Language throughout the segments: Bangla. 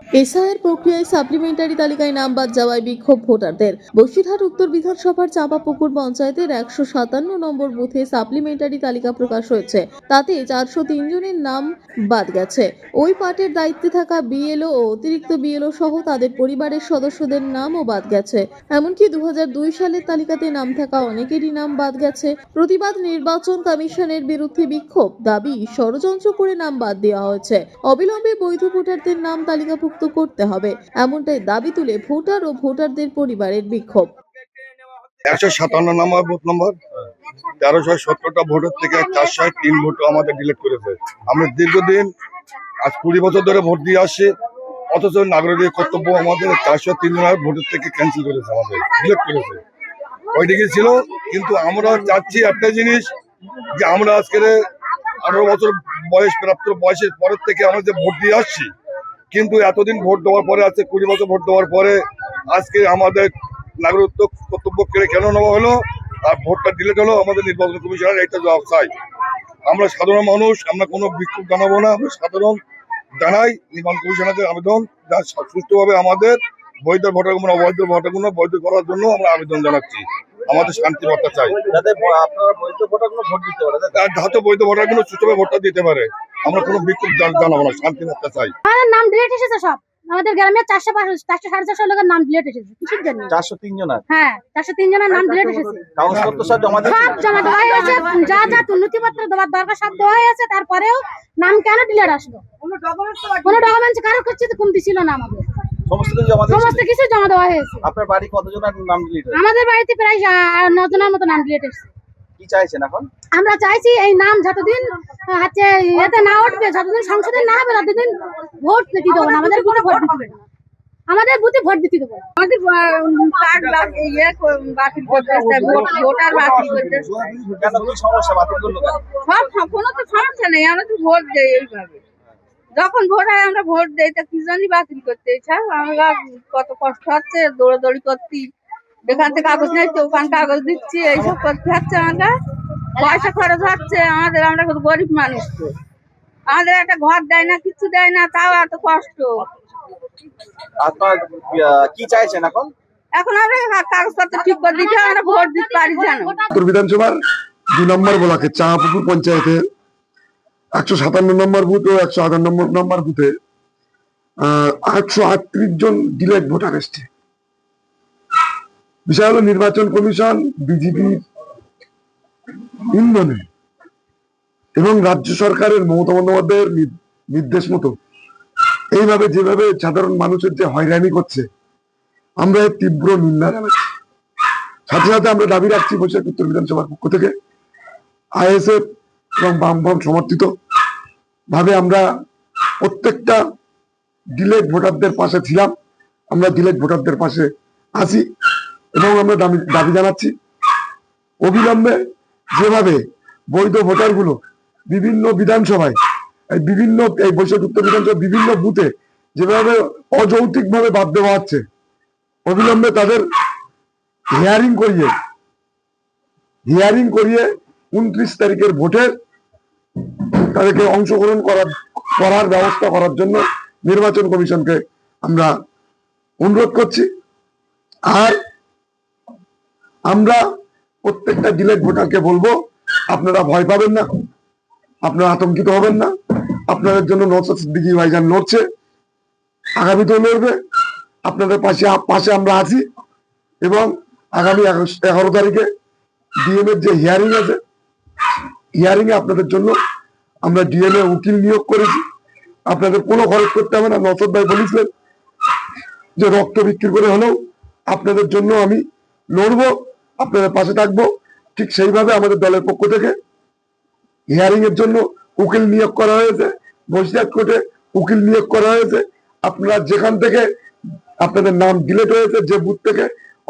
এসআইয়ের প্রক্রিয়ায় সাপ্লিমেন্টারি তালিকায় নাম বাদ যাওয়ায় বিক্ষোভ ভোটারদের। বসিরহাট উত্তর বিধানসভার চাঁপাপুকুর পঞ্চায়েতের 157 নম্বর বুথে সাপ্লিমেন্টারি তালিকা প্রকাশ হয়েছে। তাতে 403 জনের নাম বাদ গেছে। ওই পার্টের দায়িত্বে থাকা বিএলও ও অতিরিক্ত বিএলও সহ তাদের পরিবারের সদস্যদের নামও বাদ গেছে। এমনকি 2002 সালের তালিকাতে নাম থাকা অনেকেরই নাম বাদ গেছে। প্রতিবাদ, নির্বাচন কমিশনের বিরুদ্ধে বিক্ষোভ, দাবি ষড়যন্ত্র করে নাম বাদ দেওয়া হয়েছে। অবিলম্বে বৈধ ভোটারদের নাম তালিকাভুক্ত করতে হবে, এমনটাই দাবি তুলে ভোটার ও ভোটারদের পরিবারের বিক্ষোভ। 157 নম্বর বুথ নম্বর 1317টা ভোটের থেকে 403 ভোট আমাদের ডিলিট করেছে। আমরা দীর্ঘদিন আজ 20 বছর ধরে ভোট দিয়ে আসছি, অথচ নাগরিক কর্তব্য আমাদের 403 জনের ভোটের থেকে ক্যান্সেল করেছে, আমাদের ডিলিট করেছে। ওইদিকে ছিল, কিন্তু আমরা চাচ্ছি একটা জিনিস, যে আমরা আজকের 18 বছর প্রাপ্ত বয়সের পরের থেকে আমরা যে ভোট দিয়ে আসছি, কিন্তু এতদিন ভোট দেওয়ার পরে, আজকে 20 বছর ভোট দেওয়ার পরে আজকে আমাদের নাগরিকত্ব কর্তব্য কেন নেওয়া হলো আর ভোটটা ডিলিট হলো। আমাদের নির্বাচন কমিশনের একটা জবাব চাই। আমরা সাধারণ মানুষ, আমরা কোনো বিক্ষোভ জানাবো না, আমরা সাধারণ জানাই নির্বাচন কমিশনের আবেদন, যা সুষ্ঠুভাবে আমাদের বৈধ ভোটারগুলো অবৈধ ভোটারগুলো বৈধ করার জন্য আমরা আবেদন জানাচ্ছি। আমাদের শান্তি বার্তা চাই, যাতে বৈধ ভোটারগুলো সুষ্ঠুভাবে ভোটটা দিতে পারে। আমরা কোনো বিক্ষোভ জানাবো না, শান্তি বার্তা চাই। নাম ডিলিট এসেছে সব আমাদের গ্রামে 400-450 লোকের নাম ডিলিট এসেছে। কিসের জন্য? 403 জনের। হ্যাঁ, 403 জনের নাম ডিলিট এসেছে। কাগজপত্র সব জমা দেওয়া হয়েছে, যা যা নথিপত্র দেওয়ার দরকার সব দেওয়া হয়েছে, তারপরেও নাম কেন ডিলিট আসলো? কোনো ডকুমেন্টস কারোর কাছে কমতি ছিল না আমাদের। সমস্ত কিছু জমা দেওয়া হয়েছে। আপনার বাড়ি কতজনের নাম ডিলিট হয়েছে? আমাদের বাড়িতে প্রায় 9 জনের মতো নাম ডিলিট এসেছে। কি চাইছেন এখন? আমরা চাইছি এই নাম যতদিন এতে না উঠবে, যতদিন সংশোধন না হবে, ততদিন ভোট দিতে দেবো না। আমাদের বুথে ভোট দিতে দেবো না, আমাদের বুথে ভোট দিতে দেবো। আমাদের কার্ড বাতিল করতে আসছে, ভোটার বাতিল করতে আসছে। কেন, কি সমস্যা? বাতিল করলো কেন? কোনো তো সমস্যা নেই, আমরা তো ভোট দেই এইভাবে। যখন ভোট হয় আমরা ভোট দেই, তা কি জানি বাতিল করতে চাই। আমরা কত কষ্ট হচ্ছে, দৌড়াদৌড়ি করছি, এখান থেকে কাগজ নিচ্ছি, ওখান কাগজ দিচ্ছি, এইসব করতে হচ্ছে। আমাদের পয়সা খরচ হচ্ছে আমাদের, আমরা গরিব মানুষ তো, আমাদের একটা ঘর দেয় না, কিছু দেয় না, তাও এত কষ্ট। আপনার কি চাইছেন এখন? এখন আমরা কাগজপত্র ঠিক করে দিতে, আমরা ভোট দিতে পারি। জানো, উত্তর বিধানসভার 2 নম্বর ব্লকে চাঁপাপুকুর পঞ্চায়েতের 157 নম্বর বুথ ও 158 নম্বর বুথে 838 জন ডিলেট ভোটার এসছে। বিষয় হলো, নির্বাচন কমিশন বিজেপির ইন্ধনে এবং রাজ্য সরকারের মমতা বন্দ্যোপাধ্যায়ের নির্দেশ মতো এইভাবে যেভাবে সাধারণ মানুষের যে হয়রানি করছে, আমরা এর তীব্র নিন্দা জানাচ্ছি। সাথে সাথে আমরা দাবি রাখছি বসিরহাট উত্তর বিধানসভার পক্ষ থেকে আইএসএফ এবং বামফ্রন্ট সমর্থিত ভাবে আমরা প্রত্যেকটা ডিলেট ভোটারদের পাশে ছিলাম, আমরা ডিলেট ভোটারদের পাশে আছি এবং আমরা দাবি জানাচ্ছি অবিলম্বে যেভাবে বৈধ ভোটারগুলো বিভিন্ন বিধানসভায় এই বৈশাখ উত্তর বিধানসভার বিভিন্ন বুথে যেভাবে অযৌক্তিক ভাবে বাদ দেওয়া হচ্ছে, অবিলম্বে তাদের হিয়ারিং করিয়ে 29 তারিখের ভোটে তাদেরকে অংশগ্রহণ করার ব্যবস্থা করার জন্য নির্বাচন কমিশনকে আমরা অনুরোধ করছি। আর আমরা প্রত্যেকটা ডিলেট ভোটারকে বলবো, আপনারা ভয় পাবেন না, আপনারা আতঙ্কিত হবেন না। আপনাদের জন্য নওশাদ সিদ্দিকী ভাইজান লড়ছে, আগামীতেও লড়বে। আপনাদের পাশে আমরা আছি এবং আগামী 11 তারিখে ডিএম এর যে হিয়ারিং আছে, হিয়ারিং এ আপনাদের জন্য আমরা ডিএম এ উকিল নিয়োগ করেছি। আপনাদের কোনো খরচ করতে হবে না। নওশাদ ভাই বলেছিলেন যে রক্ত বিক্রি করে হলেও আপনাদের জন্য আমি লড়বো, আপনাদের পাশে থাকবো। ঠিক সেইভাবে আমাদের দলের পক্ষ থেকে হিয়ারিং এর জন্য উকিল নিয়োগ করা হয়েছে, বসিরহাট কোর্টে উকিল নিয়োগ করা হয়েছে। আপনারা যেখান থেকে আপনাদের নাম ডিলিট হয়েছে, যে বুথ থেকে,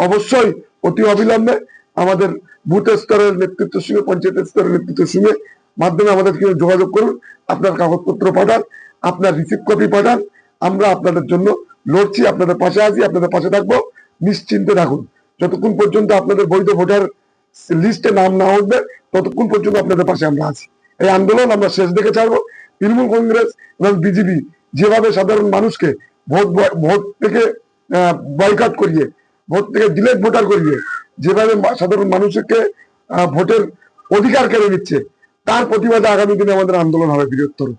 অবশ্যই অতি অবিলম্বে আমাদের বুথ স্তরের নেতৃত্বের সঙ্গে, পঞ্চায়েত স্তরের নেতৃত্বের সঙ্গে মাধ্যমে আমাদের যোগাযোগ করুন। আপনার কাগজপত্র পাঠান, আপনার রিসিপ্ট কপি পাঠান। আমরা আপনাদের জন্য লড়ছি, আপনাদের পাশে আছি, আপনাদের পাশে থাকবো। নিশ্চিন্তে থাকুন, যতক্ষণ পর্যন্ত আপনাদের বৈধ ভোটার লিস্টে নাম না উঠবে ততক্ষণ পর্যন্ত আপনাদের পাশে আমরা আছি। এই আন্দোলন আমরা শেষ দেখে ছাড়বো। তৃণমূল কংগ্রেস এবং বিজেপি যেভাবে সাধারণ মানুষকে ভোট থেকে বয়কট করিয়ে, ভোট থেকে ডিলেট ভোটার করিয়ে যেভাবে সাধারণ মানুষকে ভোটের অধিকার কেড়ে নিচ্ছে, তার প্রতিবাদে আগামী দিনে আমাদের আন্দোলন হবে বৃহত্তর।